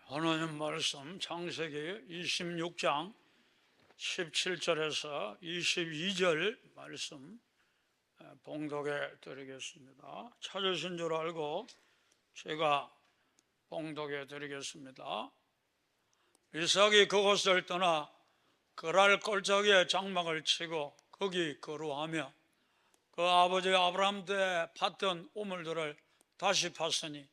하나님 말씀 창세기 26장 17절에서 22절 말씀 봉독해 드리겠습니다. 찾으신 줄 알고 제가 봉독해 드리겠습니다. 이삭이 그곳을 떠나 그랄 골짜기에 장막을 치고 거기 거루하며 그 아버지 아브라함 때 팠던 우물들을 다시 팠으니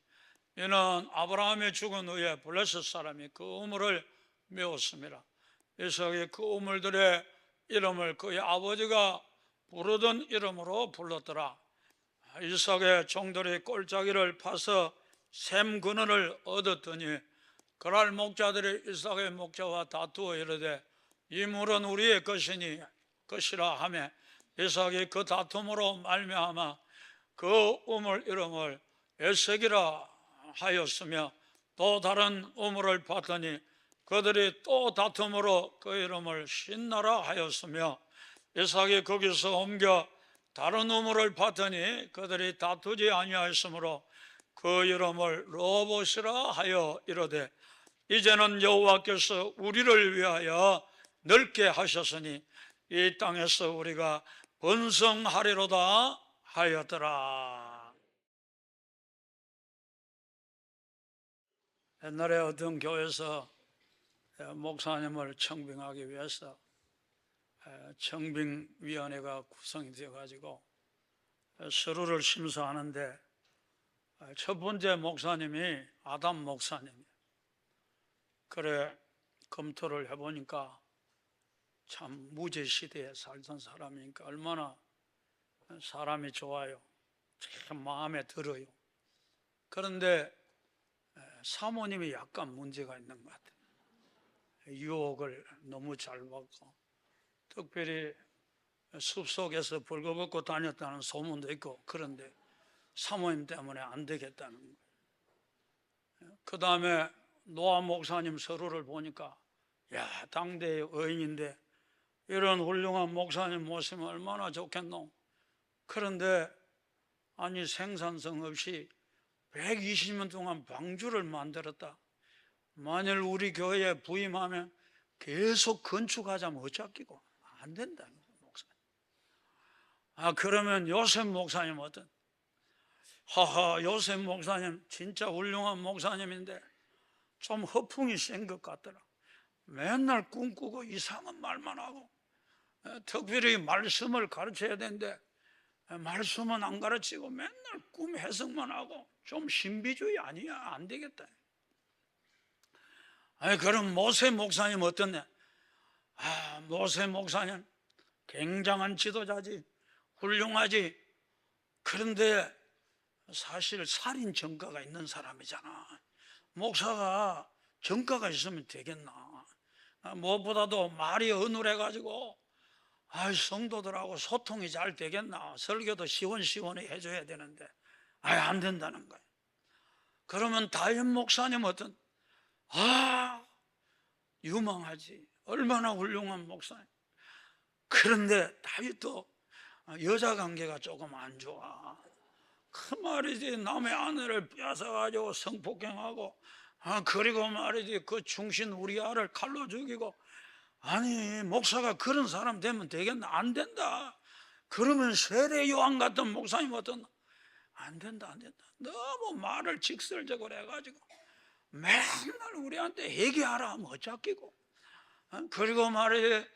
이는 아브라함이 죽은 후에 블레셋 사람이 그 우물을 메웠습니다. 이삭이 그 우물들의 이름을 그의 아버지가 부르던 이름으로 불렀더라. 이삭의 종들이 골짜기를 파서 샘 근원을 얻었더니 그랄 목자들이 이삭의 목자와 다투어 이르되 이 물은 우리의 것이라 하며 이삭이 그 다툼으로 말미암아 그 우물 이름을 에색이라 하였으며 또 다른 우물을 봤더니 그들이 또 다툼으로 그 이름을 신나라 하였으며 이삭이 거기서 옮겨 다른 우물을 봤더니 그들이 다투지 아니하였으므로 그 이름을 르호봇이라 하여 이르되 이제는 여호와께서 우리를 위하여 넓게 하셨으니 이 땅에서 우리가 번성하리로다 하였더라. 옛날에 어떤 교회에서 목사님을 청빙하기 위해서 청빙위원회가 구성이 되어가지고 서류를 심사하는데 첫 번째 목사님이 아담 목사님이에요. 그래 검토를 해보니까 참 무제시대에 살던 사람이니까 얼마나 사람이 좋아요. 참 마음에 들어요. 그런데 사모님이 약간 문제가 있는 것 같아요. 유혹을 너무 잘 받고 특별히 숲속에서 벌거벗고 다녔다는 소문도 있고 그런데 사모님 때문에 안 되겠다는 거예요. 그 다음에 노아 목사님 서류를 보니까 야 당대의 의인인데 이런 훌륭한 목사님 모시면 얼마나 좋겠노. 그런데 아니 생산성 없이 120년 동안 방주를 만들었다. 만일 우리 교회에 부임하면 계속 건축하자면 어쩌기고 안 된다는 거예요, 목사님. 그러면 요셉 목사님 어떤? 요셉 목사님 진짜 훌륭한 목사님인데 좀 허풍이 센 것 같더라. 맨날 꿈꾸고 이상한 말만 하고 특별히 말씀을 가르쳐야 되는데 말씀은 안 가르치고 맨날 꿈 해석만 하고 좀 신비주의 아니야? 안 되겠다. 그럼 모세 목사님 어떻냐? 모세 목사님 굉장한 지도자지, 훌륭하지. 그런데 사실 살인 전과가 있는 사람이잖아. 목사가 전과가 있으면 되겠나? 무엇보다도 말이 어눌해가지고 성도들하고 소통이 잘 되겠나? 설교도 시원시원히 해줘야 되는데 안 된다는 거예요. 그러면 다윗 목사님 어떤? 유망하지. 얼마나 훌륭한 목사님. 그런데 다윗도 여자 관계가 조금 안 좋아. 그 말이지 남의 아내를 뺏어가지고 성폭행하고 그리고 말이지 그 충신 우리아를 칼로 죽이고 아니 목사가 그런 사람 되면 되겠나? 안 된다. 그러면 세례 요한 같은 목사님 어떤? 안 된다. 너무 말을 직설적으로 해가지고 맨날 우리한테 얘기하라 하면 어쩌기고 그리고 말이지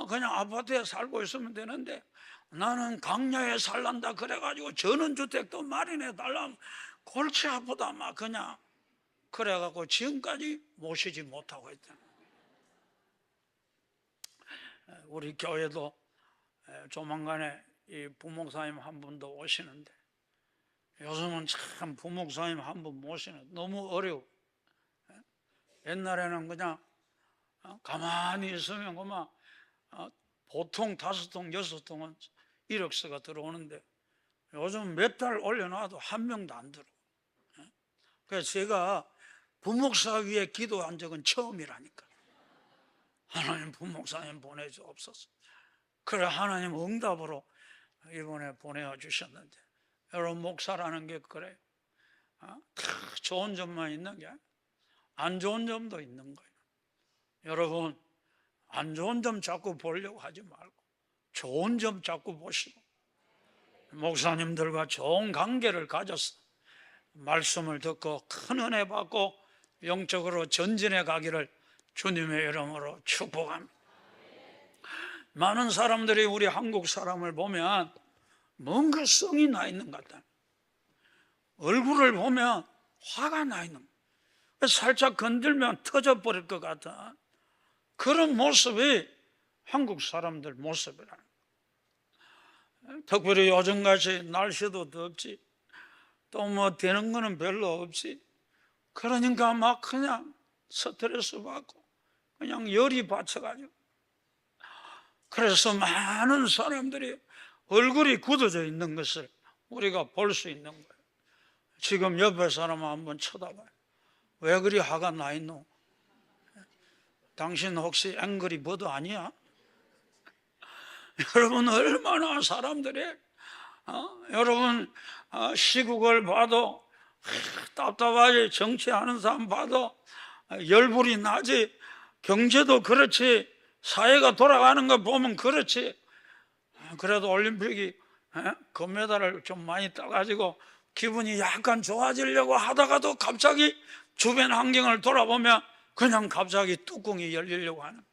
그냥 아파트에 살고 있으면 되는데 나는 강야에 살란다 그래가지고 전원주택도 마련해 달라면 골치 아프다 막 그냥 그래갖고 지금까지 모시지 못하고 있다. 우리 교회도 조만간에 이 부목사님 한 분도 오시는데 요즘은 참 부목사님 한 분 모시는 너무 어려워. 옛날에는 그냥 가만히 있으면 그만 보통 5통, 6통은 이력서가 들어오는데 요즘 몇 달 올려놔도 한 명도 안 들어. 그래서 제가 부목사 위에 기도한 적은 처음이라니까. 하나님 부목사님 보내주옵소서. 그래 하나님 응답으로 이번에 보내주셨는데 여러분 목사라는 게 그래요. 좋은 점만 있는 게 안 좋은 점도 있는 거예요. 여러분, 안 좋은 점 자꾸 보려고 하지 말고 좋은 점 자꾸 보시고, 목사님들과 좋은 관계를 가져서 말씀을 듣고 큰 은혜 받고 영적으로 전진해 가기를 주님의 이름으로 축복합니다. 많은 사람들이 우리 한국 사람을 보면 뭔가 성이 나 있는 것 같다. 얼굴을 보면 화가 나 있는 것, 살짝 건들면 터져버릴 것 같은 그런 모습이 한국 사람들 모습이라는 거예요. 특별히 요즘같이 날씨도 덥지, 또 뭐 되는 거는 별로 없지. 그러니까 막 그냥 스트레스 받고 그냥 열이 받쳐가지고, 그래서 많은 사람들이 얼굴이 굳어져 있는 것을 우리가 볼 수 있는 거예요. 지금 옆에 사람 한번 쳐다봐요. 왜 그리 화가 나 있노? 당신 혹시 앵그리 버드 아니야? 여러분, 얼마나 사람들이 여러분 시국을 봐도 답답하지, 정치하는 사람 봐도 열불이 나지, 경제도 그렇지, 사회가 돌아가는 거 보면 그렇지. 그래도 올림픽이 금메달을 좀 많이 따가지고 기분이 약간 좋아지려고 하다가도 갑자기 주변 환경을 돌아보면 그냥 갑자기 뚜껑이 열리려고 하는,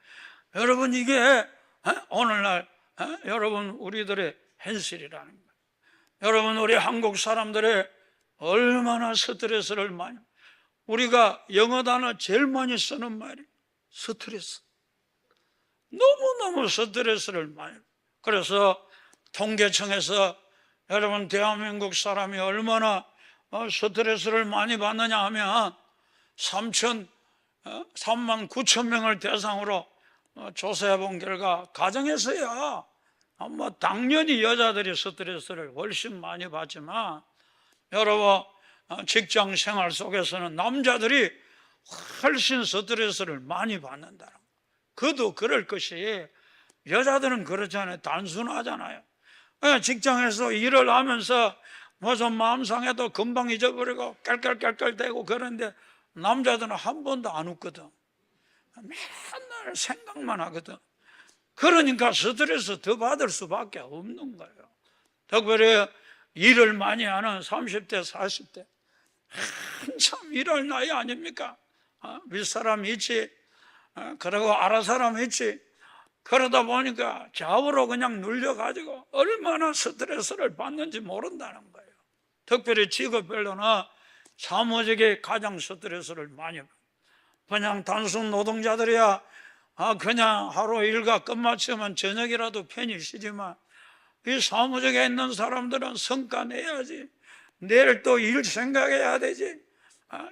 여러분, 이게 오늘날 여러분 우리들의 현실이라는 거예요. 여러분, 우리 한국 사람들의 얼마나 스트레스를 많이, 우리가 영어 단어 제일 많이 쓰는 말이 스트레스. 너무너무 스트레스를 많이. 그래서 통계청에서 여러분 대한민국 사람이 얼마나 스트레스를 많이 받느냐 하면 3만 9천 명을 대상으로 조사해 본 결과 가정에서야 뭐 당연히 여자들이 스트레스를 훨씬 많이 받지만, 여러분 직장 생활 속에서는 남자들이 훨씬 스트레스를 많이 받는다. 그도 그럴 것이, 여자들은 그렇잖아요. 단순하잖아요. 직장에서 일을 하면서 뭐 좀 마음 상해도 금방 잊어버리고 깔깔깔깔대고 그러는데 남자들은 한 번도 안 웃거든. 맨날 생각만 하거든. 그러니까 스트레스 더 받을 수밖에 없는 거예요. 특별히 일을 많이 하는 30대 40대 한참 일할 나이 아닙니까? 윗사람 있지, 그리고 아랫사람 있지. 그러다 보니까 좌우로 그냥 눌려가지고 얼마나 스트레스를 받는지 모른다는 거예요. 특별히 직업별로는 사무직이 가장 스트레스를 많이 받아요. 그냥 단순 노동자들이야 그냥 하루 일과 끝마치면 저녁이라도 편히 쉬지만, 이 사무직에 있는 사람들은 성과 내야지, 내일 또 일 생각해야 되지,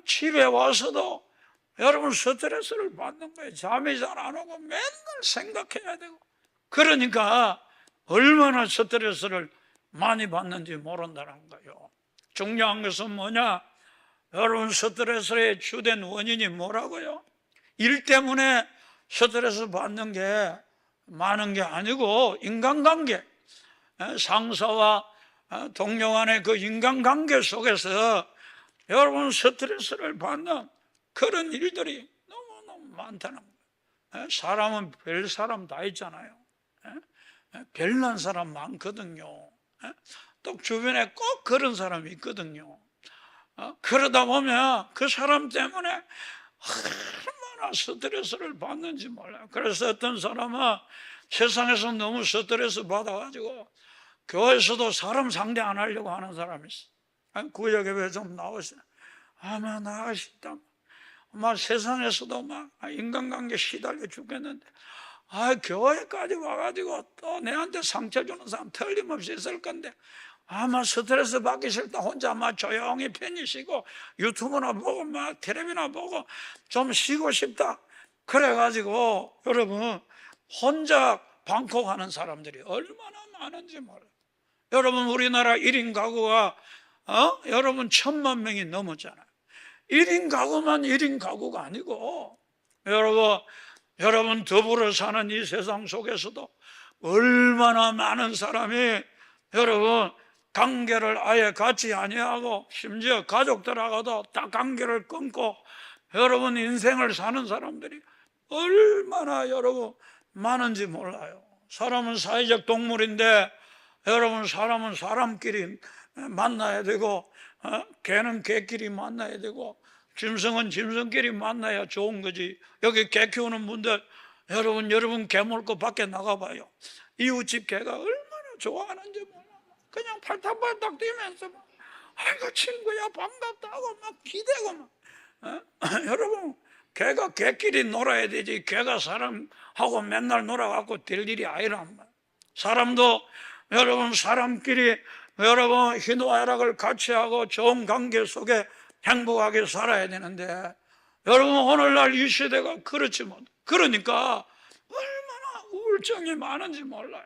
집에 와서도 여러분 스트레스를 받는 거예요. 잠이 잘 안 오고 맨날 생각해야 되고. 그러니까 얼마나 스트레스를 많이 받는지 모른다는 거예요. 중요한 것은 뭐냐? 여러분, 스트레스의 주된 원인이 뭐라고요? 일 때문에 스트레스 받는 게 많은 게 아니고 인간관계, 상사와 동료 간의 그 인간관계 속에서 여러분 스트레스를 받는 그런 일들이 너무너무 많다는 거예요. 사람은 별 사람 다 있잖아요. 별난 사람 많거든요. 또 주변에 꼭 그런 사람이 있거든요. 그러다 보면 그 사람 때문에 얼마나 스트레스를 받는지 몰라요. 그래서 어떤 사람은 세상에서 너무 스트레스 받아가지고 교회에서도 사람 상대 안 하려고 하는 사람이 있어요. 구역에 좀 나오세요. 아마 나가시다. 막 세상에서도 막 인간관계 시달려 죽겠는데, 교회까지 와가지고 또 내한테 상처 주는 사람 틀림없이 있을 건데, 아마 스트레스 받기 싫다 혼자 막 조용히 편히 쉬고 유튜브나 보고 막 텔레비나 보고 좀 쉬고 싶다. 그래가지고 여러분 혼자 방콕하는 사람들이 얼마나 많은지 몰라요. 여러분, 우리나라 1인 가구가 여러분 1,000만 명이 넘었잖아요. 1인 가구만 1인 가구가 아니고, 여러분 더불어 사는 이 세상 속에서도 얼마나 많은 사람이 여러분 관계를 아예 갖지 아니하고, 심지어 가족들하고도 다 관계를 끊고 여러분 인생을 사는 사람들이 얼마나 여러분 많은지 몰라요. 사람은 사회적 동물인데 여러분 사람은 사람끼리 만나야 되고 개는 개끼리 만나야 되고 짐승은 짐승끼리 만나야 좋은 거지. 여기 개 키우는 분들 여러분 개 몰고 밖에 나가봐요. 이웃집 개가 얼마나 좋아하는지 몰라. 그냥 팔딱팔딱 뛰면서 막 아이고 친구야 반갑다 하고 막 기대고 막 여러분 개가 개끼리 놀아야 되지 개가 사람하고 맨날 놀아갖고 될 일이 아니란 말이에요. 사람도 여러분 사람끼리 여러분 희노애락을 같이 하고 좋은 관계 속에 행복하게 살아야 되는데 여러분 오늘날 이 시대가 그렇지 못. 그러니까 얼마나 우울증이 많은지 몰라요.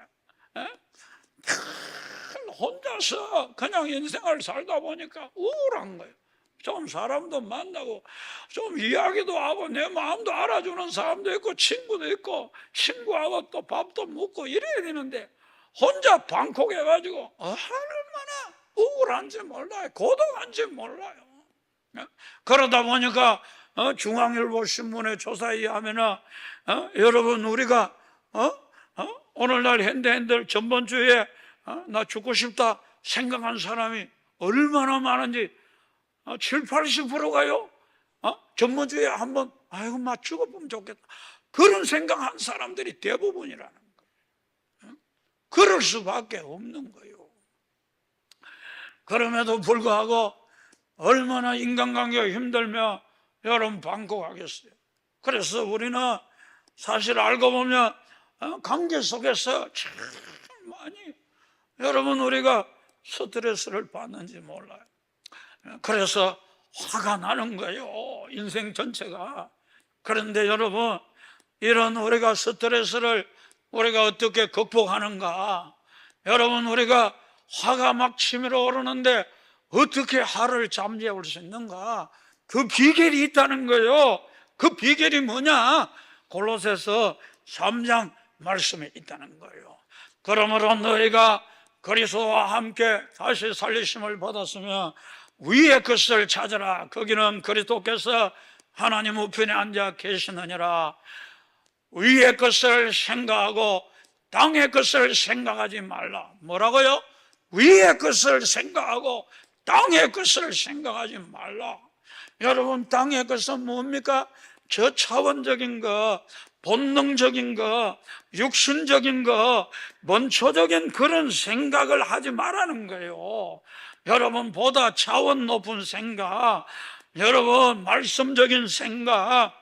혼자서 그냥 인생을 살다 보니까 우울한 거예요. 좀 사람도 만나고 좀 이야기도 하고 내 마음도 알아주는 사람도 있고 친구도 있고 친구하고 또 밥도 먹고 이래야 되는데 혼자 방콕해가지고 얼마나 우울한지 몰라요. 고독한지 몰라요. 그러다 보니까 중앙일보 신문의 조사에 의하면 여러분 우리가 오늘날 현대인들 전번주에 나 죽고 싶다 생각한 사람이 얼마나 많은지 7, 80%가요 전번주에 한번 아이고 막 죽어보면 좋겠다 그런 생각한 사람들이 대부분이라는 거예요. 그럴 수밖에 없는 거예요. 그럼에도 불구하고 얼마나 인간관계가 힘들며 여러분 방콕하겠어요. 그래서 우리는 사실 알고 보면 관계 속에서 참 많이 여러분 우리가 스트레스를 받는지 몰라요. 그래서 화가 나는 거예요. 인생 전체가. 그런데 여러분 이런 우리가 스트레스를 우리가 어떻게 극복하는가? 여러분 우리가 화가 막 치밀어 오르는데 어떻게 화를 잠재울 수 있는가? 그 비결이 있다는 거예요. 그 비결이 뭐냐? 골로새서 3장 말씀에 있다는 거예요. 그러므로 너희가 그리스도와 함께 다시 살리심을 받았으면 위의 것을 찾으라. 거기는 그리스도께서 하나님 우편에 앉아 계시느니라. 위의 것을 생각하고 땅의 것을 생각하지 말라. 뭐라고요? 위의 것을 생각하고 땅의 것을 생각하지 말라. 여러분 땅의 것은 뭡니까? 저차원적인 거, 본능적인 거, 육신적인 거, 원초적인 그런 생각을 하지 말라는 거예요. 여러분 보다 차원 높은 생각, 여러분 말씀적인 생각,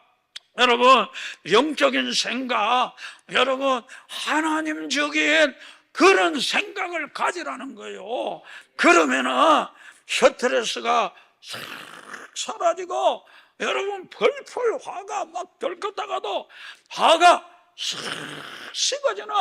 여러분 영적인 생각, 여러분 하나님적인 그런 생각을 가지라는 거예요. 그러면은 스트레스가 싹 사라지고 여러분 펄펄 화가 막 들끓다가도 화가 싹 식어지는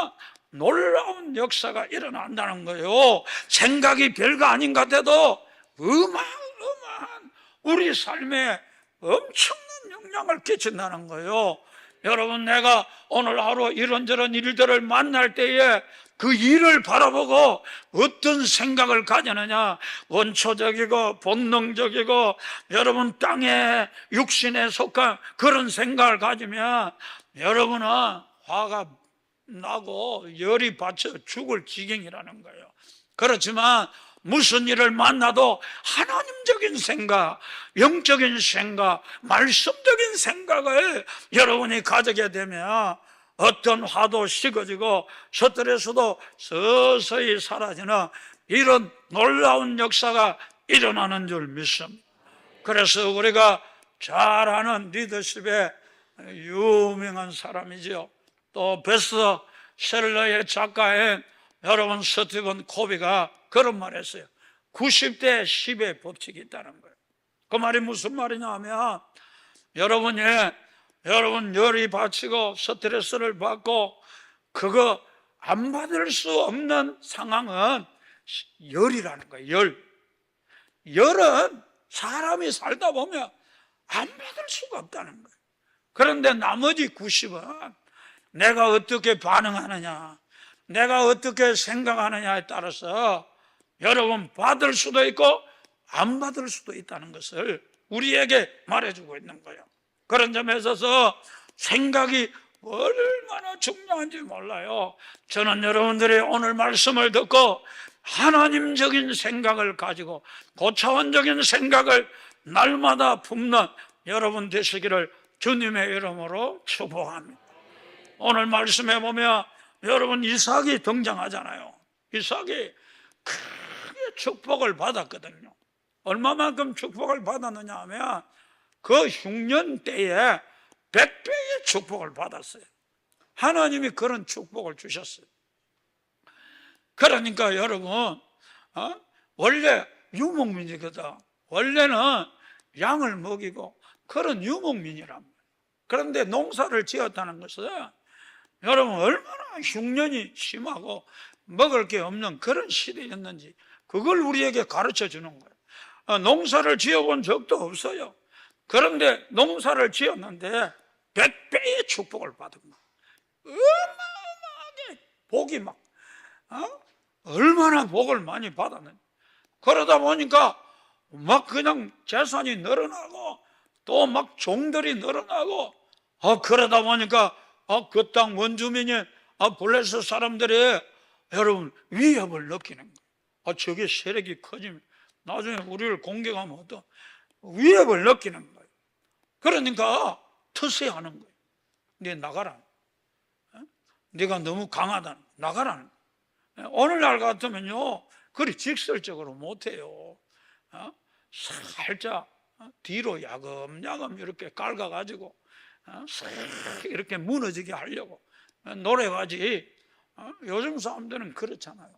놀라운 역사가 일어난다는 거예요. 생각이 별거 아닌 것 같아도 어마어마한 우리 삶에 엄청난 영향을 끼친다는 거예요. 여러분 내가 오늘 하루 이런저런 일들을 만날 때에 그 일을 바라보고 어떤 생각을 가지느냐, 원초적이고 본능적이고 여러분 땅에 육신에 속한 그런 생각을 가지면 여러분은 화가 나고 열이 받쳐 죽을 지경이라는 거예요. 그렇지만 무슨 일을 만나도 하나님적인 생각, 영적인 생각, 말씀적인 생각을 여러분이 가지게 되면 어떤 화도 식어지고 스트레스도 서서히 사라지는 이런 놀라운 역사가 일어나는 줄 믿습니다. 그래서 우리가 잘 아는 리더십의 유명한 사람이죠. 또 베스트셀러의 작가인 여러분 스티븐 코비가 그런 말을 했어요. 90대 10의 법칙이 있다는 거예요. 그 말이 무슨 말이냐 하면 여러분 열이 받치고 스트레스를 받고 그거 안 받을 수 없는 상황은 열이라는 거예요. 열은 사람이 살다 보면 안 받을 수가 없다는 거예요. 그런데 나머지 90은 내가 어떻게 반응하느냐, 내가 어떻게 생각하느냐에 따라서 여러분 받을 수도 있고 안 받을 수도 있다는 것을 우리에게 말해주고 있는 거예요. 그런 점에 있어서 생각이 얼마나 중요한지 몰라요. 저는 여러분들이 오늘 말씀을 듣고 하나님적인 생각을 가지고 고차원적인 생각을 날마다 품는 여러분 되시기를 주님의 이름으로 축복합니다. 오늘 말씀에 보면 여러분 이삭이 등장하잖아요. 이삭이 크게 축복을 받았거든요. 얼마만큼 축복을 받았느냐 하면 그 흉년 때에 100배의 축복을 받았어요. 하나님이 그런 축복을 주셨어요. 그러니까 여러분 원래 유목민이거든. 원래는 양을 먹이고 그런 유목민이란 말이에요. 그런데 농사를 지었다는 것은 여러분 얼마나 흉년이 심하고 먹을 게 없는 그런 시대였는지 그걸 우리에게 가르쳐 주는 거예요. 농사를 지어본 적도 없어요. 그런데 농사를 지었는데 100배의 축복을 받은 거예요. 어마어마하게 복이 얼마나 복을 많이 받았는지. 그러다 보니까 막 그냥 재산이 늘어나고 또 막 종들이 늘어나고 그러다 보니까 그 땅 원주민이 블레셋 사람들이 여러분 위협을 느끼는 거예요. 저게 세력이 커지면 나중에 우리를 공격하면 어떤 위협을 느끼는 거예요. 그러니까 터세하는 거예요. 네 나가라. 네가 너무 강하다. 나가라는 거예요. 오늘날 같으면요 그리 직설적으로 못해요. 살짝 뒤로 야금야금 이렇게 깔아가지고 이렇게 무너지게 하려고 노래가지. 요즘 사람들은 그렇잖아요.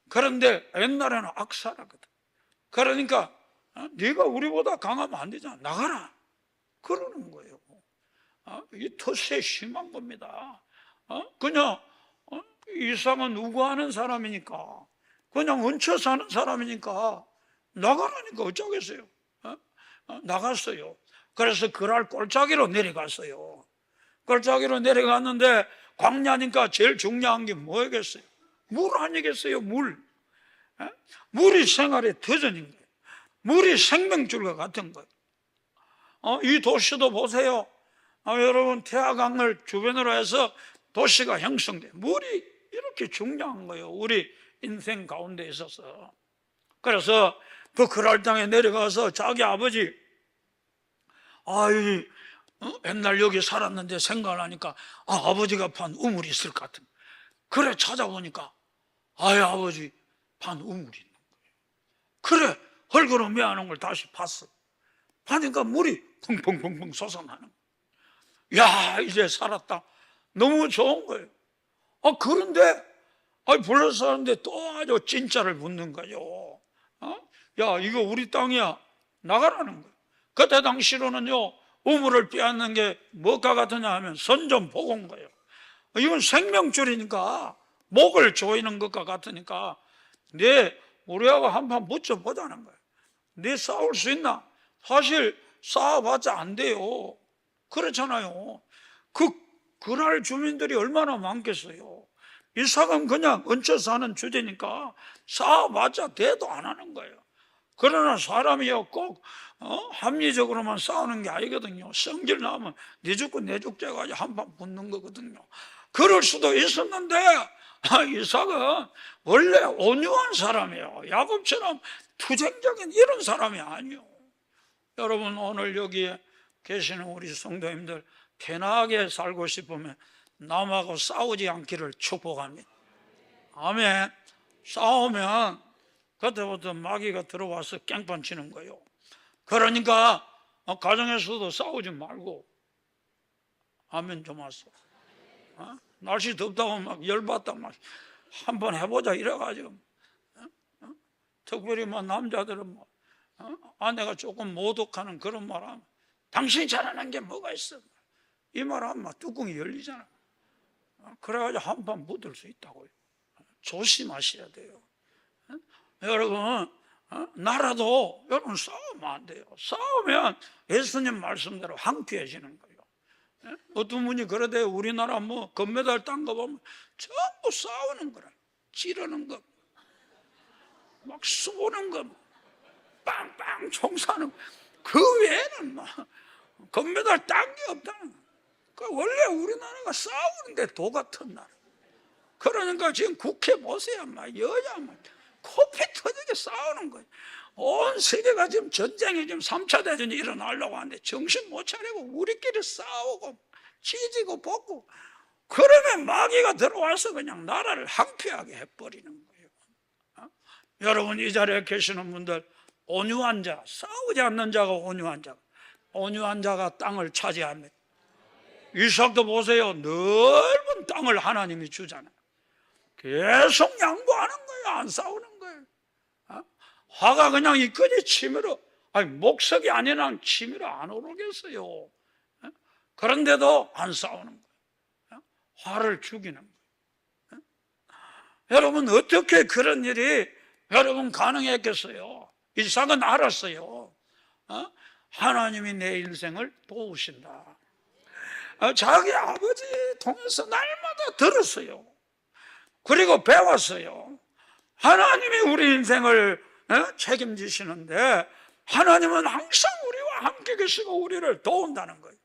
그런데 옛날에는 악사라거든. 그러니까 네가 우리보다 강하면 안 되잖아. 나가라. 그러는 거예요. 이 텃세 심한 겁니다. 그냥 이삭은 우고하는 사람이니까 그냥 얹혀 사는 사람이니까 나가라니까 어쩌겠어요. 나갔어요. 그래서 그랄 골짜기로 내려갔어요. 골짜기로 내려갔는데 광야니까 제일 중요한 게 뭐겠어요? 물 아니겠어요? 물. 물이 생활의 터전인 거예요. 물이 생명줄과 같은 거예요. 이 도시도 보세요. 여러분 태화강을 주변으로 해서 도시가 형성돼. 물이 이렇게 중요한 거예요. 우리 인생 가운데 있어서. 그래서 그 그랄 땅에 내려가서 자기 아버지 옛날 여기 살았는데 생각하니까 아버지가 판 우물이 있을 것 같은. 그래 찾아보니까 아버지 판 우물이 있는 거예요. 그래 헐거름해하는 걸 다시 봤어. 보니까 물이 펑펑펑펑 솟아나는 거예요. 야 이제 살았다. 너무 좋은 거예요. 그런데 불러서 사는데 또 아주 진짜를 묻는 거예요. 야 이거 우리 땅이야. 나가라는 거예요. 그때 당시로는요 우물을 빼앗는 게 뭐가 같으냐 하면 선전 복온 거예요. 이건 생명줄이니까 목을 조이는 것과 같으니까 우리하고 한판 붙여보자는 거예요. 네 싸울 수 있나? 사실 싸워봤자 안 돼요. 그렇잖아요. 그날 주민들이 얼마나 많겠어요. 이삭은 그냥 얹혀 사는 주제니까 싸워봤자 대도 안 하는 거예요. 그러나 사람이요 꼭 합리적으로만 싸우는 게 아니거든요. 성질 나면 네 죽고 내 죽자 해가지고 한판 붙는 거거든요. 그럴 수도 있었는데 이삭은 원래 온유한 사람이에요. 야곱처럼 투쟁적인 이런 사람이 아니에요. 여러분 오늘 여기에 계시는 우리 성도님들 편하게 살고 싶으면 남하고 싸우지 않기를 축복합니다. 아멘. 싸우면 그때부터 마귀가 들어와서 깽판 치는 거예요. 그러니까 가정에서도 싸우지 말고 아멘 좀 하세요. 날씨 덥다고 막 열받다 막 한번 해보자 이래가지고 특별히 남자들은 아내가 조금 모독하는 그런 말하면 당신이 잘하는 게 뭐가 있어? 이 말하면 막 뚜껑이 열리잖아. 그래가지고 한판 묻을 수 있다고요. 조심하셔야 돼요. 여러분 나라도 여러분 싸우면 안 돼요. 싸우면 예수님 말씀대로 황폐해지는 거예요. 어떤 분이 그러대요. 우리나라 금메달 딴 거 보면 전부 싸우는 거라. 찌르는 거, 막 쏘는 거, 빵빵 총 쏴는 거. 그 외에는 금메달 딴 게 없다는 거예요. 원래 우리나라가 싸우는데 도 같은 나라. 그러니까 지금 국회 보세요. 막 여야 막 코피 터지게 싸우는 거예요. 온 세계가 지금 전쟁이 지금 3차 대전이 일어나려고 하는데 정신 못 차리고 우리끼리 싸우고 찢고 벗고, 그러면 마귀가 들어와서 그냥 나라를 항폐하게 해버리는 거예요. 여러분, 이 자리에 계시는 분들, 온유한 자, 싸우지 않는 자가 온유한 자가 땅을 차지합니다. 이삭도 보세요. 넓은 땅을 하나님이 주잖아요. 계속 양보하는 거예요. 안 싸우는 거예요. 화가 그냥 이끈이 치밀어, 목석이 아닌 한 치밀어 안 오르겠어요. 그런데도 안 싸우는 거예요. 화를 죽이는 거예요. 여러분, 어떻게 그런 일이 여러분 가능했겠어요? 이삭은 알았어요. 하나님이 내 인생을 도우신다. 자기 아버지 통해서 날마다 들었어요. 그리고 배웠어요. 하나님이 우리 인생을 책임지시는데 하나님은 항상 우리와 함께 계시고 우리를 도운다는 거예요.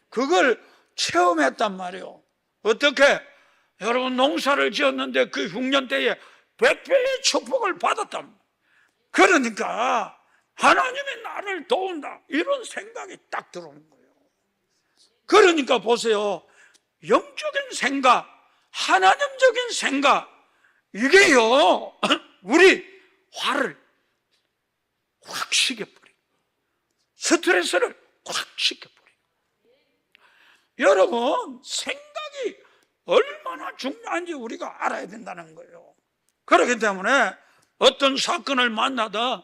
그걸 체험했단 말이에요. 어떻게? 여러분, 농사를 지었는데 그 흉년 때에 100배의 축복을 받았단 말이에요. 그러니까 하나님이 나를 도운다, 이런 생각이 딱 들어오는 거예요. 그러니까 보세요. 영적인 생각, 하나님적인 생각, 이게요 우리 화를 확 식혀버려요. 스트레스를 확 식혀버려요. 여러분, 생각이 얼마나 중요한지 우리가 알아야 된다는 거예요. 그렇기 때문에 어떤 사건을 만나다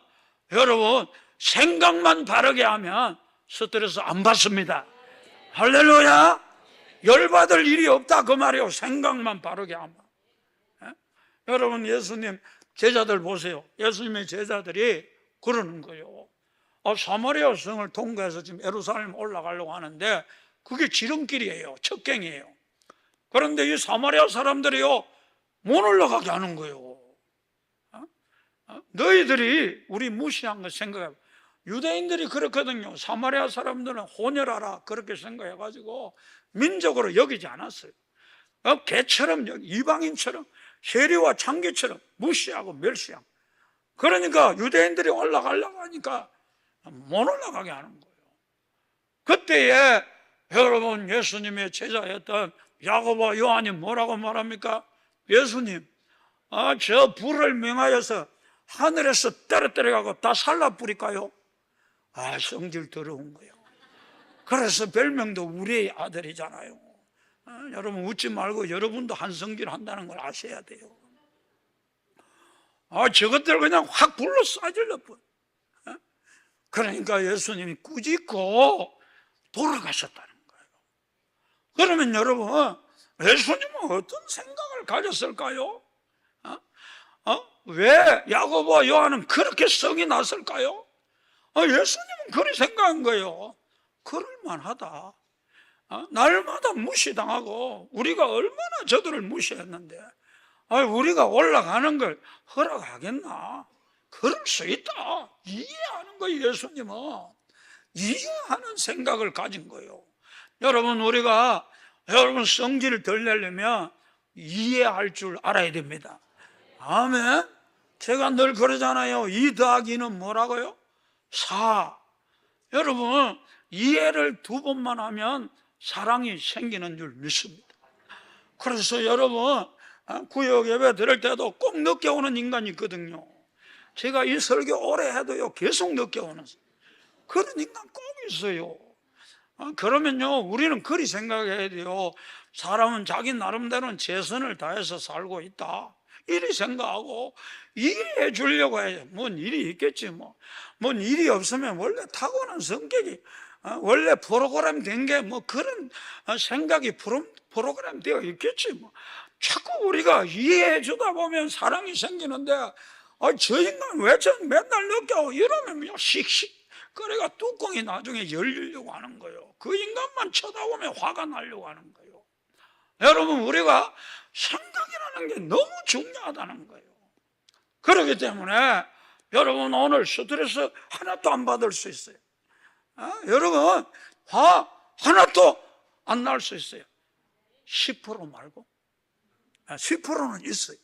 여러분 생각만 바르게 하면 스트레스 안 받습니다. 할렐루야. 열받을 일이 없다 그 말이에요. 생각만 바르게 하면. 여러분, 예수님 제자들 보세요. 예수님의 제자들이 그러는 거예요. 사마리아 성을 통과해서 지금 예루살렘 올라가려고 하는데 그게 지름길이에요. 첩경이에요. 그런데 이 사마리아 사람들이요 못 올라가게 하는 거예요. 너희들이 우리 무시한 거 생각해. 유대인들이 그렇거든요. 사마리아 사람들은 혼혈하라 그렇게 생각해가지고 민족으로 여기지 않았어요. 개처럼, 이방인처럼, 세리와 창기처럼 무시하고 멸시하고. 그러니까 유대인들이 올라가려고 하니까 못 올라가게 하는 거예요. 그때에 여러분, 예수님의 제자였던 야고보와 요한이 뭐라고 말합니까? 예수님, 저 불을 명하여서 하늘에서 떨어뜨려가고 다 살라뿌릴까요? 성질 더러운 거예요. 그래서 별명도 우리의 아들이잖아요. 여러분, 웃지 말고 여러분도 한성질 한다는 걸 아셔야 돼요. 저것들 그냥 확 불로 쏴질러 버려. 그러니까 예수님이 꾸짖고 돌아가셨다는 거예요. 그러면 여러분, 예수님은 어떤 생각을 가졌을까요? 왜 야고보와 요한은 그렇게 성이 났을까요? 예수님은 그렇게 생각한 거예요. 그럴만하다. 날마다 무시당하고 우리가 얼마나 저들을 무시했는데 우리가 올라가는 걸 허락하겠나? 그럴 수 있다. 이해하는 거예요. 예수님은 이해하는 생각을 가진 거예요. 여러분, 우리가 여러분 성질을 덜 내려면 이해할 줄 알아야 됩니다. 아멘. 제가 늘 그러잖아요. 2 더하기 2는 뭐라고요? 4. 여러분, 이해를 2번만 하면 사랑이 생기는 줄 믿습니다. 그래서 여러분, 구역 예배 드릴 때도 꼭 늦게 오는 인간이 있거든요. 제가 이 설교 오래 해도요 계속 늦게 오는 그런 인간 꼭 있어요. 그러면요 우리는 그리 생각해야 돼요. 사람은 자기 나름대로는 최선을 다해서 살고 있다, 이리 생각하고 이해해 주려고 해요. 뭔 일이 있겠지 뭐. 뭔 일이 없으면 원래 타고난 성격이 원래 프로그램 된 게 뭐 그런 생각이 프로그램 되어 있겠지 뭐. 자꾸 우리가 이해해 주다 보면 사랑이 생기는데 저 인간 왜 전 맨날 늦게 오고 이러면 그냥 씩씩 그래가 뚜껑이 나중에 열리려고 하는 거예요. 그 인간만 쳐다보면 화가 나려고 하는 거예요. 여러분, 우리가 생각이라는 게 너무 중요하다는 거예요. 그렇기 때문에 여러분 오늘 스트레스 하나도 안 받을 수 있어요. 여러분, 하나도 안 날 수 있어요. 10% 말고 10%는 있어요.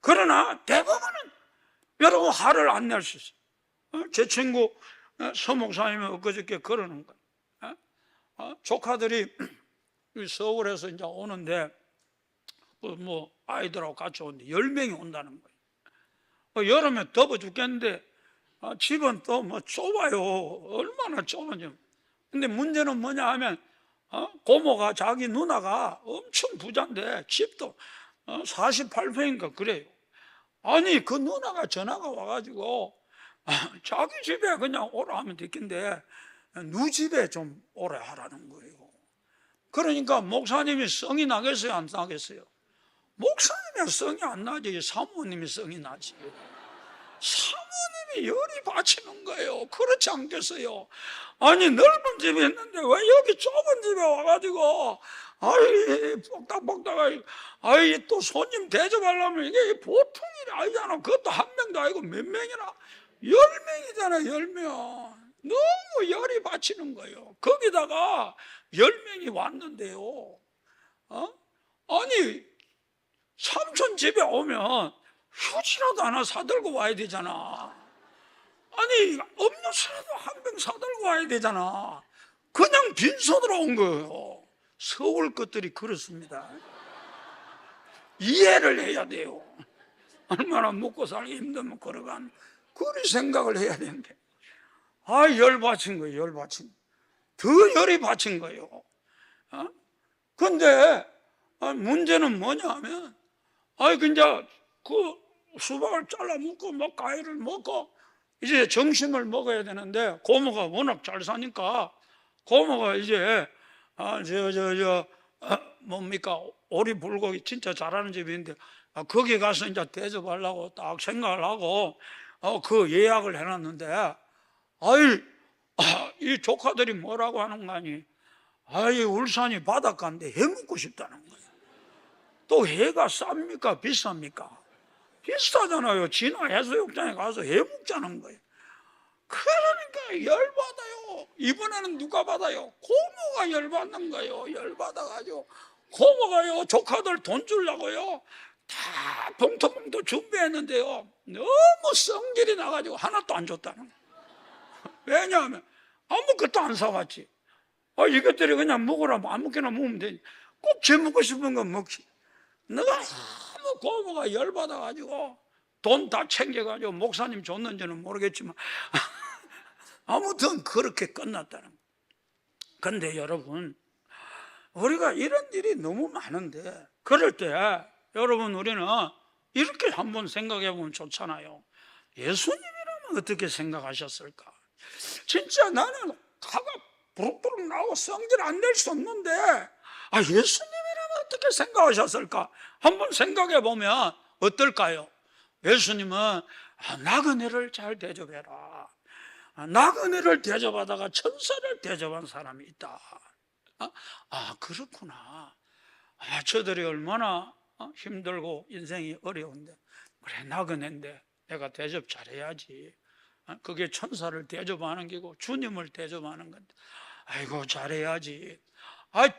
그러나 대부분은 여러분 화를 안 낼 수 있어요. 제 친구 서 목사님이 엊그저께 그러는 거예요. 조카들이 서울에서 이제 오는데 뭐 아이들하고 같이 오는데 10명이 온다는 거예요. 여름에 더워 죽겠는데 집은 또 뭐 좁아요. 얼마나 좁은지. 근데 문제는 뭐냐 하면 고모가 자기 누나가 엄청 부자인데 집도 48평인가 그래요. 아니 그 누나가 전화가 와가지고 자기 집에 그냥 오라 하면 됐긴데 누 집에 좀 오래 하라는 거예요. 그러니까 목사님이 성이 나겠어요, 안 나겠어요? 목사님이 성이 안 나지, 사모님이 성이 나지. 사모님이 열이 받치는 거예요. 그렇지 않겠어요? 아니 넓은 집이 있는데 왜 여기 좁은 집에 와가지고 뻑닥뻑닥 또 손님 대접하려면 이게 보통 일이 아니잖아. 그것도 한 명도 아니고 몇 명이나 10명이잖아. 10명. 너무 열이 받치는 거예요. 거기다가 10명이 왔는데요, 아니 삼촌 집에 오면 휴지라도 하나 사들고 와야 되잖아. 아니 음료수라도 한 병 사들고 와야 되잖아. 그냥 빈손으로 온 거예요. 서울 것들이 그렇습니다. 이해를 해야 돼요. 얼마나 먹고 살기 힘들면 걸어간 그런 생각을 해야 되는데 열 받친 거예요. 열 받친 더 열이 받친 거예요. 근데 문제는 뭐냐 하면 근데 그 수박을 잘라 먹고 뭐 과일을 먹고 이제 점심을 먹어야 되는데 고모가 워낙 잘 사니까 고모가 이제 뭡니까 오리 불고기 진짜 잘하는 집이 있는데 거기 가서 이제 대접하려고 딱 생각을 하고 그 예약을 해놨는데 이 조카들이 뭐라고 하는 거 아니? 울산이 바닷가인데 해 먹고 싶다는 거예요. 또 해가 쌉니까 비쌉니까? 비싸잖아요. 진화 해수욕장에 가서 해 먹자는 거예요. 그러니까 열받아요. 이번에는 누가 받아요? 고모가 열받는 거예요. 열받아가지고 고모가요 조카들 돈 주려고요 다 봉투 준비했는데요 너무 성질이 나가지고 하나도 안 줬다는 거예요. 왜냐하면 아무것도 안 사왔지. 이것들이 그냥 먹으라면 아무거나 먹으면 되지. 꼭 제 먹고 싶은 건 먹지. 너무 고모가 열받아가지고 돈 다 챙겨가지고 목사님 줬는지는 모르겠지만 아무튼 그렇게 끝났다는 거예요. 그런데 여러분 우리가 이런 일이 너무 많은데 그럴 때 여러분 우리는 이렇게 한번 생각해 보면 좋잖아요. 예수님이라면 어떻게 생각하셨을까? 진짜 나는 화가 부룩부룩 나고 성질 안 낼 수 없는데 예수님이라면 어떻게 생각하셨을까? 한번 생각해 보면 어떨까요? 예수님은 나그네를 잘 대접해라. 나그네를 대접하다가 천사를 대접한 사람이 있다. 그렇구나. 저들이 얼마나 힘들고 인생이 어려운데 그래 나그네인데 내가 대접 잘해야지. 그게 천사를 대접하는 게고 주님을 대접하는 건데 아이고 잘해야지.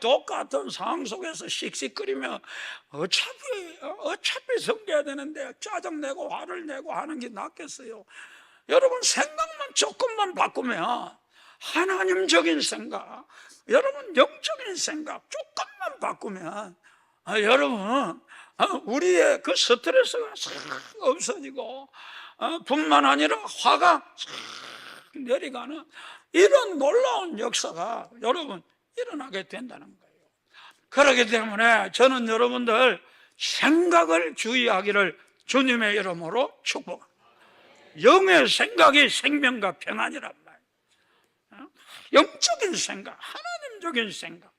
똑같은 상황 속에서 씩씩거리면 어차피 섬겨야 되는데 짜증내고 화를 내고 하는 게 낫겠어요. 여러분 생각만 조금만 바꾸면 하나님적인 생각, 여러분 영적인 생각 조금만 바꾸면 여러분 우리의 그 스트레스가 싹 없어지고 뿐만 아니라 화가 싹 내려가는 이런 놀라운 역사가 여러분 일어나게 된다는 거예요. 그렇기 때문에 저는 여러분들 생각을 주의하기를 주님의 이름으로 축복합니다. 영의 생각이 생명과 평안이란 말이에요. 영적인 생각, 하나님적인 생각,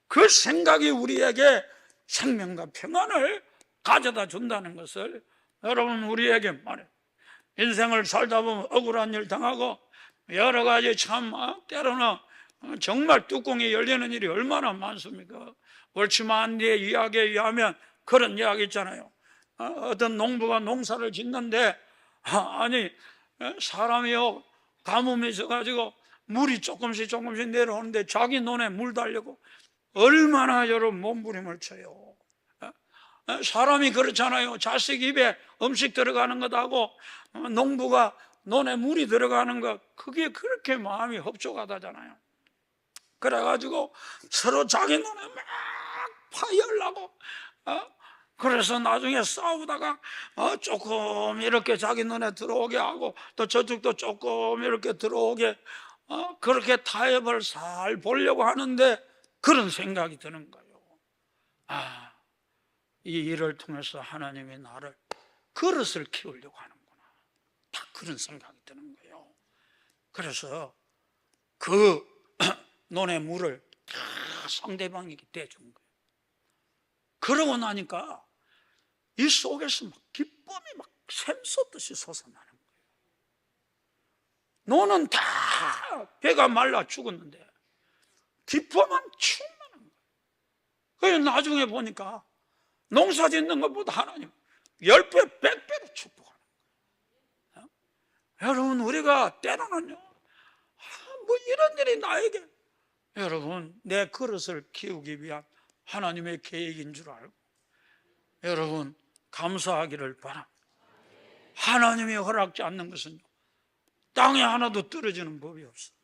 그 생각이 우리에게 생명과 평안을 가져다 준다는 것을 여러분 우리에게 말해요. 인생을 살다 보면 억울한 일 당하고 여러 가지 참 때로는 정말 뚜껑이 열리는 일이 얼마나 많습니까? 월치만리의 이야기에 의하면 그런 이야기 있잖아요. 어떤 농부가 농사를 짓는데 사람이요 가뭄이 있어가지고 물이 조금씩 내려오는데 자기 눈에 물 달려고 얼마나 여러분 몸부림을 쳐요. 사람이 그렇잖아요. 자식 입에 음식 들어가는 것하고 농부가 논에 물이 들어가는 것, 그게 그렇게 마음이 흡족하다잖아요. 그래가지고 서로 자기 눈에 막 파열나고, 그래서 나중에 싸우다가 조금 이렇게 자기 눈에 들어오게 하고 또 저쪽도 조금 이렇게 들어오게, 그렇게 타협을 잘 보려고 하는데 그런 생각이 드는 거예요. 이 일을 통해서 하나님이 나를 그릇을 키우려고 하는구나, 딱 그런 생각이 드는 거예요. 그래서 그 논의 물을 다 상대방에게 대준 거예요. 그러고 나니까 이 속에서 막 기쁨이 막 샘솟듯이 솟아나는 거예요. 논은 다 배가 말라 죽었는데 기쁨은 충만한 거예요. 그래서 나중에 보니까 농사 짓는 것보다 하나님 10배, 100배로 축복하는 거예요. 여러분, 우리가 때로는요, 뭐 이런 일이 나에게, 여러분, 내 그릇을 키우기 위한 하나님의 계획인 줄 알고 여러분 감사하기를 바랍니다. 하나님이 허락지 않는 것은요, 땅에 하나도 떨어지는 법이 없어요.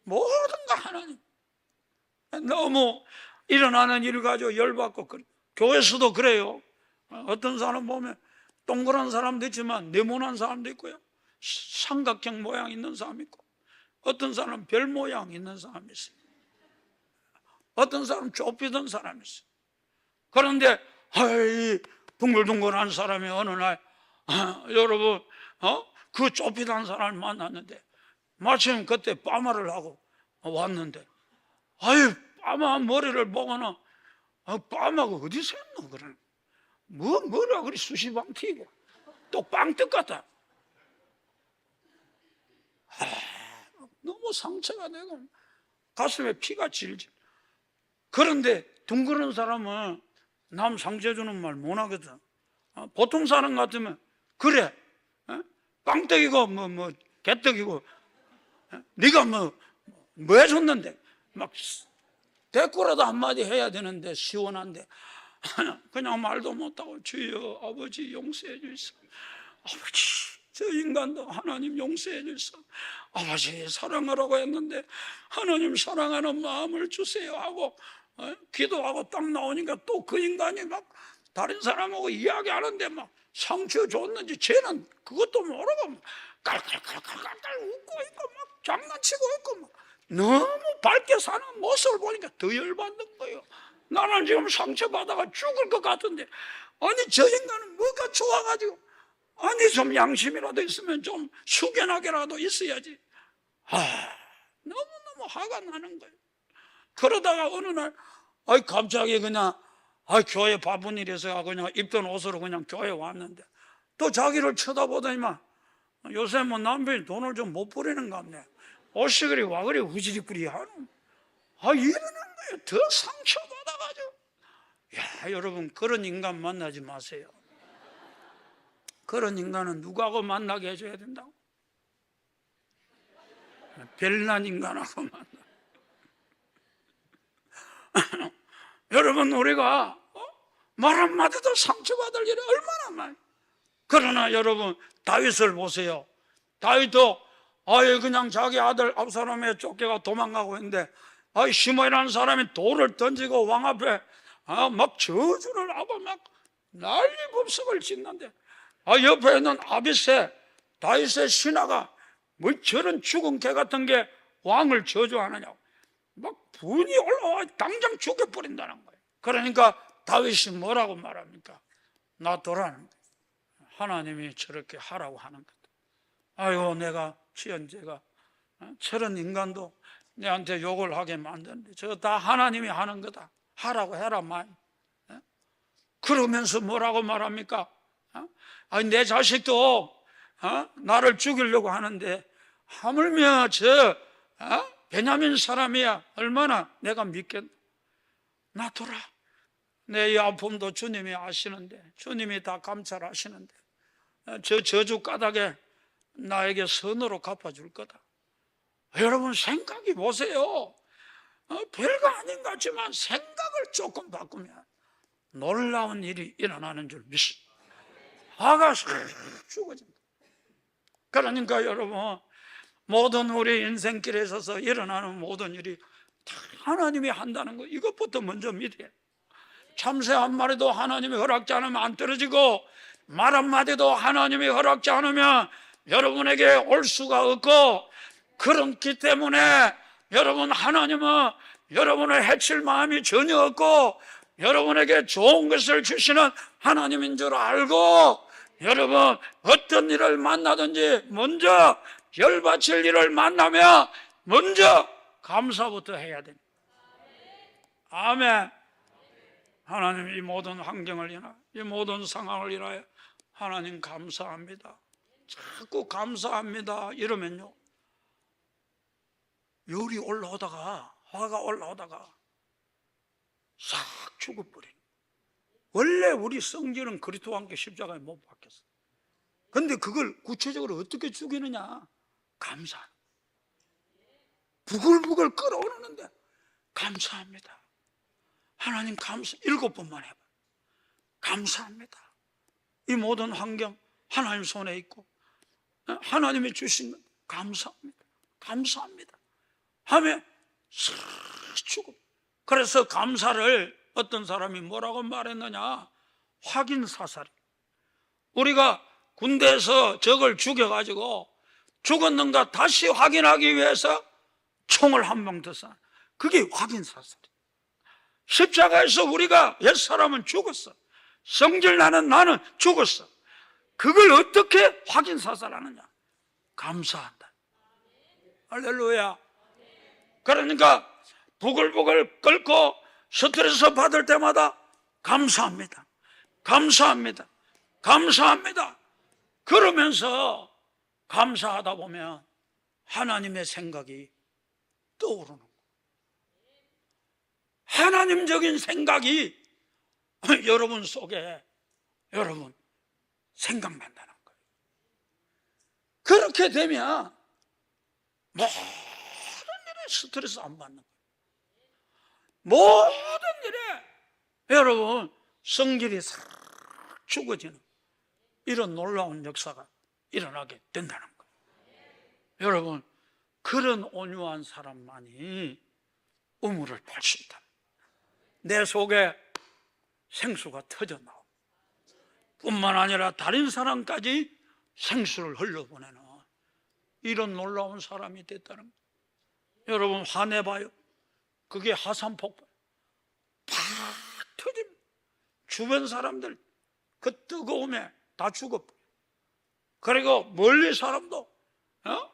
모든 거 하나님. 너무 일어나는 일 가지고 열받고, 교회에서도 그래요. 어떤 사람 보면 동그란 사람도 있지만 네모난 사람도 있고요, 삼각형 모양 있는 사람 있고, 어떤 사람은 별 모양 있는 사람이 있어요. 어떤 사람은 좁히던 사람이 있어요. 그런데 둥글둥글한 사람이 어느 날 여러분 그 좁히던 사람을 만났는데 마침 그때 파마를 하고 왔는데, 파마 머리를 보고는 파마가 어디서 했노? 그러는 뭐라 그리 수시방 튀고 또 빵떡 같아. 너무 상처가 되고 가슴에 피가 질질. 그런데 둥그런 사람은 남 상처 주는 말 못하거든. 보통 사람 같으면 그래, 빵떡이고 뭐 개떡이고 네가 뭐 해줬는데 막 대꾸라도 한마디 해야 되는데 시원한데 그냥 말도 못하고 주여 아버지 용서해 주시오. 아버지 저 인간도 하나님 용서해 주시오. 아버지 사랑하라고 했는데 하나님 사랑하는 마음을 주세요 하고 기도하고 딱 나오니까 또 그 인간이 막 다른 사람하고 이야기하는데 막 상처 줬는지 쟤는 그것도 모르고 막 깔깔깔깔깔 웃고 있고 막 장난치고 있고 막 너무 밝게 사는 모습을 보니까 더 열받는 거예요. 나는 지금 상처받아가 죽을 것 같은데, 아니 저 인간은 뭐가 좋아가지고, 아니 좀 양심이라도 있으면 좀 숙연하게라도 있어야지. 너무너무 화가 나는 거예요. 그러다가 어느 날 갑자기 그냥 교회 바쁜 일에서 그냥 입던 옷으로 그냥 교회 왔는데 또 자기를 쳐다보더니만 요새 뭐 남편이 돈을 좀 못 버리는 것 같네. 옷이 그리 와 그리 후지리꾸리 하는. 이러는 거예요. 더 상처받아가지고. 여러분 그런 인간 만나지 마세요. 그런 인간은 누구하고 만나게 해줘야 된다고? 별난 인간하고 만나. 여러분 우리가 말 한마디도 상처받을 일이 얼마나 많아요. 그러나 여러분 다윗을 보세요. 다윗도 그냥 자기 아들 압살롬에 쫓겨가 도망가고 있는데 시므이라는 사람이 돌을 던지고 왕 앞에 막 저주를 하고 막 난리법석을 짓는데 옆에 있는 아비새 다윗의 신하가 뭐 저런 죽은 개 같은 게 왕을 저주하느냐고 막 분이 올라와 당장 죽여버린다는 거예요. 그러니까 다윗이 뭐라고 말합니까? 놔둬라는 거예요. 하나님이 저렇게 하라고 하는 거다. 내가 지연제가 저런 인간도 내한테 욕을 하게 만드는데 저거 다 하나님이 하는 거다. 하라고 해라 말. 그러면서 뭐라고 말합니까? 내 자식도 나를 죽이려고 하는데 하물며 저 베냐민 사람이야 얼마나 내가 믿겠나. 놔둬라. 내 이 아픔도 주님이 아시는데 주님이 다 감찰하시는데 저 저주 까닭에 나에게 선으로 갚아줄 거다. 여러분 생각이 보세요. 별거 아닌 것 같지만 생각을 조금 바꾸면 놀라운 일이 일어나는 줄 믿습니다. 화가 싹 죽어진다. 그러니까 여러분, 모든 우리 인생길에 있어서 일어나는 모든 일이 다 하나님이 한다는 거, 이것부터 먼저 믿어요. 참새 한 마리도 하나님이 허락지 않으면 안 떨어지고, 말 한마디도 하나님이 허락지 않으면 여러분에게 올 수가 없고, 그렇기 때문에 여러분, 하나님은 여러분을 해칠 마음이 전혀 없고 여러분에게 좋은 것을 주시는 하나님인 줄 알고, 여러분 어떤 일을 만나든지 먼저 열받칠 일을 만나면 먼저 감사부터 해야 됩니다. 아멘. 하나님, 이 모든 환경을 인하여, 이 모든 상황을 인하여 하나님 감사합니다, 자꾸 감사합니다 이러면요, 열이 올라오다가, 화가 올라오다가 싹 죽어버려요. 원래 우리 성질은 그리스도와 함께 십자가에 못 박혔어. 근데 그걸 구체적으로 어떻게 죽이느냐? 감사. 부글부글 끓어오르는데 감사합니다. 하나님 감사. 7번만 해봐. 감사합니다. 이 모든 환경 하나님 손에 있고 하나님이 주신 것 감사합니다. 감사합니다 하면 싹 죽어. 그래서 감사를 어떤 사람이 뭐라고 말했느냐? 확인사살. 우리가 군대에서 적을 죽여가지고 죽었는가 다시 확인하기 위해서 총을 한 방 더 쏴. 그게 확인사살이에요. 십자가에서 우리가 옛사람은 죽었어. 성질나는 나는 죽었어. 그걸 어떻게 확인사살하느냐? 감사한다. 할렐루야. 그러니까 부글부글 끓고 스트레스 받을 때마다 감사합니다. 감사합니다. 감사합니다. 그러면서 감사하다 보면 하나님의 생각이 떠오르는 거예요. 하나님적인 생각이 여러분 속에 여러분 생각난다는 거예요. 그렇게 되면 모든 일에 스트레스 안 받는 거예요. 모든 일에 여러분 성질이 싹 죽어지는 이런 놀라운 역사가 일어나게 된다는 거예요. 여러분, 그런 온유한 사람만이 우물을 팔 수 있다. 내 속에 생수가 터져 나오고 뿐만 아니라 다른 사람까지 생수를 흘려보내는 이런 놀라운 사람이 됐다는 거예요. 여러분 화내봐요. 그게 화산폭발 팍 터집니다. 주변 사람들 그 뜨거움에 다 죽어버려요. 그리고 멀리 사람도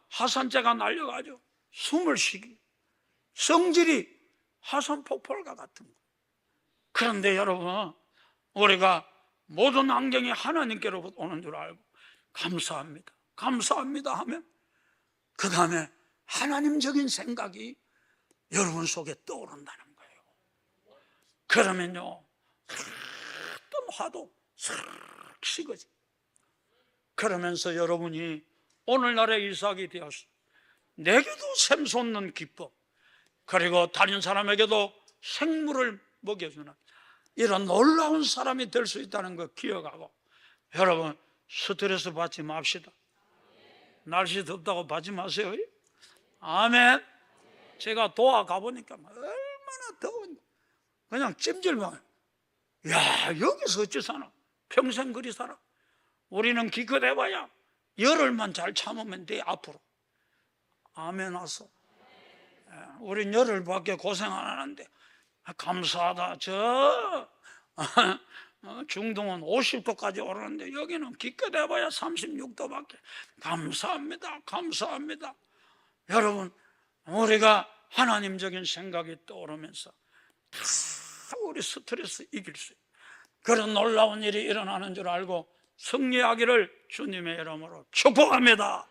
화산재가 날려가지고 숨을 쉬기. 성질이 화산폭발과 같은 거예요. 그런데 여러분, 우리가 모든 환경이 하나님께로부터 오는 줄 알고 감사합니다, 감사합니다 하면 그 다음에 하나님적인 생각이 여러분 속에 떠오른다는 거예요. 그러면요, 어떤 화도 싹 식어지. 그러면서 여러분이 오늘날의 이삭이 되었어. 내게도 샘솟는 기쁨, 그리고 다른 사람에게도 생물을 먹여주는 이런 놀라운 사람이 될 수 있다는 거 기억하고, 여러분 스트레스 받지 맙시다. 날씨 덥다고 받지 마세요. 아멘. 제가 도하 가보니까 얼마나 더운, 그냥 찜질방. 야, 여기서 어찌 사나? 평생 그리 살아. 우리는 기껏 해봐야 열흘만 잘 참으면 돼. 앞으로. 아멘 하소. 우린 열흘밖에 고생 안 하는데 감사하다. 저 중동은 50도까지 오르는데 여기는 기껏 해봐야 36도밖에. 감사합니다. 감사합니다. 여러분, 우리가 하나님적인 생각이 떠오르면서 다 우리 스트레스 이길 수 있는 그런 놀라운 일이 일어나는 줄 알고 승리하기를 주님의 이름으로 축복합니다.